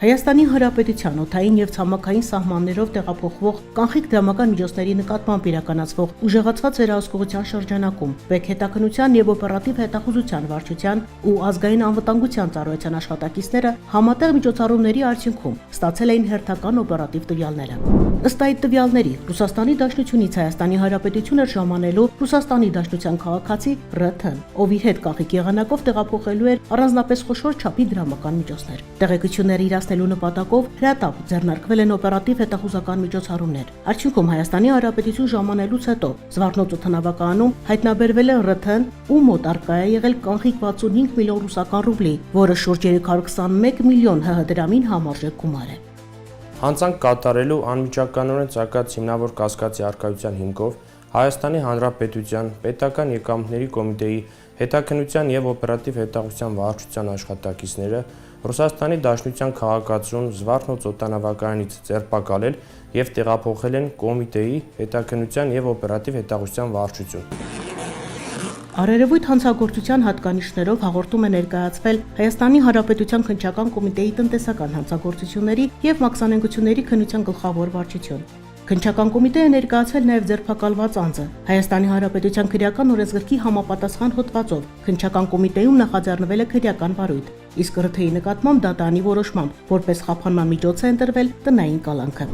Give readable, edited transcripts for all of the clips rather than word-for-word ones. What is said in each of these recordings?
Հայաստանի Հանրապետության օդային եւ ցամաքային սահմաններով տեղափոխվող կանխիկ դրամական միջոցների նկատմամբ իրականացվող ուժեղացված վերահսկողության շրջանակում ԲԵԿ հետաքննության եւ օպերատիվ հետախուզության վարչության ու ազգային անվտանգության ծառայության աշխատակիցները համատեղ միջոցառումների արդյունքում ստացել էին հերթական օպերատիվ տվյալները։ Ըստ այդ տվյալների Ռուսաստանի Դաշնությունից Հայաստանի Հանրապետությունը ժամանելու Ռուսաստանի Դաշնության քաղաքացի ՌԹ-ն, ով իր հետ կանխիկ եղանակով տեղափոխելու էր առանձնապես խոշոր չափի դրամական միջոցներ։ Տեղեկությունները իրացնելու նպատակով հրատապ ձեռնարկվել են օպերատիվ հետախուզական միջոցառումներ։ Արդյունքում Հայաստանի Հանրապետություն ժամանելուց հետո Զվարթնոց օդանավակայանում հայտնաբերվել է ՌԹ-ն, ում մոտ առկա է եղել կանխիկ 65 միլիոն ռուսական ռուբլի, որը շուրջ 321 միլիոն ՀՀ դրամին համարժեք գումար է։ Հանցանք կատարելու անմիջականորեն ցակած հիմնավոր կասկածի առկայության հիմքով Հայաստանի Հանրապետության Պետական եկամուտների կոմիտեի հետաքննության եւ օպերատիվ հետախուզության վարչության աշխատակիցները Ռուսաստանի Դաշնության քաղաքացուն Զվարթնոց օդանավակայանից ձերբակալել եւ տեղափոխել են կոմիտեի հետաքննության եւ օպերատիվ հետախուզության վարչություն։ Արարևույթ հանցագործության հատկանիշներով հաղորդում է ներկայացվել Հայաստանի Հանրապետության քննչական կոմիտեի տնտեսական հանցագործությունների եւ մաքսանենգությունների քննության գլխավոր վարչություն։ Քննչական կոմիտեը ներկայացել նաև ձերբակալված անձը Հայաստանի Հանրապետության քրեական օրենսգրքի համապատասխան հոդվածով քննչական կոմիտեում նախաձեռնվել է քրեական վարույթ, իսկ ՌԹ-ի նկատմամբ դատարանի որոշմամբ որպես խափանման միջոց է ընտրվել տնային կալանքը։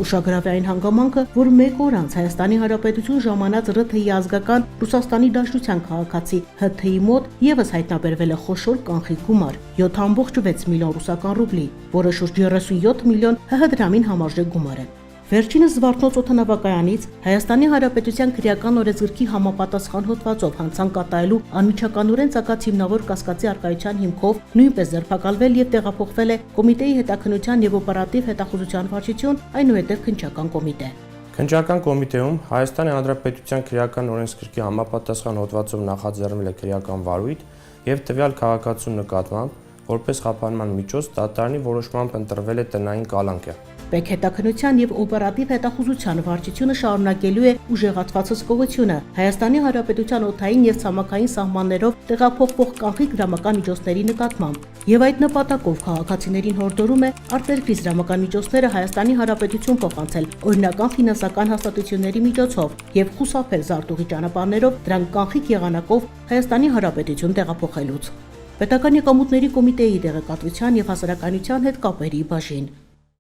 Ուշագրավ է այն հանգամանքը, որ 1 օր անց Հայաստանի Հանրապետություն ժամանած ՌԹ-ի ազգական Ռուսաստանի Դաշնության քաղաքացի ՀԹ-ի մոտ եւս հայտնաբերվել է խոշոր կանխիկ գումար 7.6 միլիոն ռուսական ռուբլի, որը շուրջ 37 միլիոն ՀՀ դրամին համարժեք գումար է։ Վերջինս Զվարթնոց օդանավակայանից Հայաստանի Հանրապետության քրեական օրենսգրքի համապատասխան հոդվածով հանցանք կատարելու անմիջականորեն ցակած հիմնավոր կասկածի առկայության հիմքով նույնպես ձերբակալվել եւ տեղափոխվել է կոմիտեի հետաքննության եւ օպերատիվ հետախուզության վարչություն, այնուհետև քննչական կոմիտե։ Քննչական կոմիտեում Հայաստանի Հանրապետության քրեական օրենսգրքի համապատասխան հոդվածով նախաձեռնել է քրեական վարույթ եւ տվյալ քաղաքացու նկատմամբ որպես խափանման միջոց դատարանի որոշմամբ ընտրվել է տնային կալանք։ ԲԵԿ հետաքննության եւ օպերատիվ հետախուզության վարչությունը շարունակելու է ուժեղացված հսկողությունը Հայաստանի Հանրապետության օդային եւ ցամաքային սահմաններով տեղափոխվող կանխիկ դրամական միջոցների նկատմամբ եւ այդ նպատակով քաղաքացիներին հորդորում է արտերկրից դրամական միջոցները Հայաստանի Հանրապետություն փոխանցել օրինական ֆինանսական հաստատությունների միջոցով եւ խուսափել զարտուղի ճանապարհներով դրանք կանխիկ եղանակով Հայաստանի Հանրապետություն տեղափոխելուց։ Պետական եկամուտների կոմիտեի տեղեկատվության եւ հասարակայնության հետ կապերի բաժին